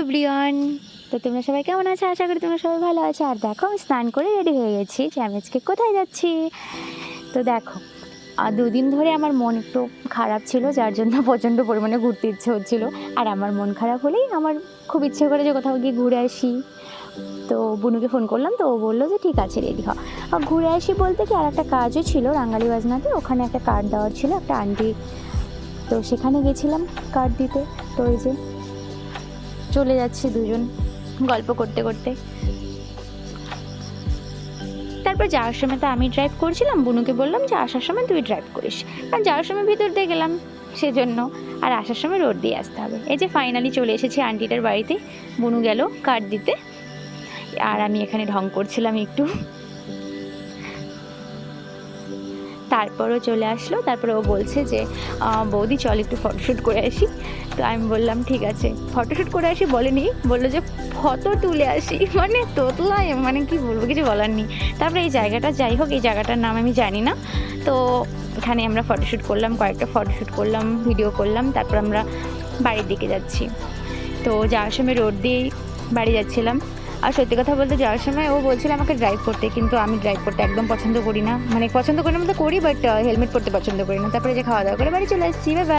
Everyone, তো তোমরা সবাই কেমন আছো? আশা করি তোমরা সবাই ভালো আছো। আর দেখো আমি স্নান করে রেডি হয়ে গেছি যে আমি আজকে কোথায় যাচ্ছি। তো দেখো, দুদিন ধরে আমার মন একটু খারাপ ছিল, যার জন্য প্রচণ্ড পরিমাণে ঘুরতে ইচ্ছে হচ্ছিলো। আর আমার মন খারাপ হলেই আমার খুব ইচ্ছে করে যে কোথাও গিয়ে ঘুরে আসি। তো বুনুকে ফোন করলাম, তো ও বললো যে ঠিক আছে রেডি হ। ঘুরে আসি বলতে কি, আর একটা কাজও ছিল রাঙ্গালি বাজনাতে, ওখানে একটা কার্ড দেওয়ার ছিল একটা আন্টি, তো সেখানে গেছিলাম কার্ড দিতে। তো ওই যে চলে যাচ্ছি দুজন গল্প করতে করতে। তারপর যাওয়ার সময় তো আমি ড্রাইভ করছিলাম, বুনুকে বললাম যে আসার সময় তুই ড্রাইভ করিস, কারণ যাওয়ার সময় ভিতর দিয়ে গেলাম সেজন্য, আর আসার সময় রোড দিয়ে আসতে হবে। এই যে ফাইনালি চলে এসেছি আন্টিটার বাড়িতে। বুনু গেল কার্ড দিতে, আর আমি এখানে ঢং করছিলাম একটু। তারপরও চলে আসলো, তারপরে ও বলছে যে বৌদি চল একটু ফটোশ্যুট করে আসি। তো আমি বললাম ঠিক আছে। ফটোশ্যুট করে আসি বলেনি, বললো যে ফটো তুলে আসি, মানে তোতলায়, মানে কি বলবো, কিছু বলার নেই। তারপরে এই জায়গাটা, যাই হোক, এই জায়গাটার নাম আমি জানি না। তো এখানে আমরা ফটোশ্যুট করলাম, কয়েকটা ফটোশ্যুট করলাম, ভিডিও করলাম। তারপর আমরা বাড়ির দিকে যাচ্ছি। তো যাওয়ার সময় রোড দিয়েই বাড়ি যাচ্ছিলাম। আর সত্যি কথা বলতে যাওয়ার সময় ও বলছিল আমাকে ড্রাইভ করতে, কিন্তু আমি ড্রাইভ করতে একদম পছন্দ করি না, মানে পছন্দ করি না, মধ্যে করি, বাট হেলমেট পরতে পছন্দ করি না। তারপরে যে খাওয়া দাওয়া করে বাড়ি চলে আসছি। Bye bye.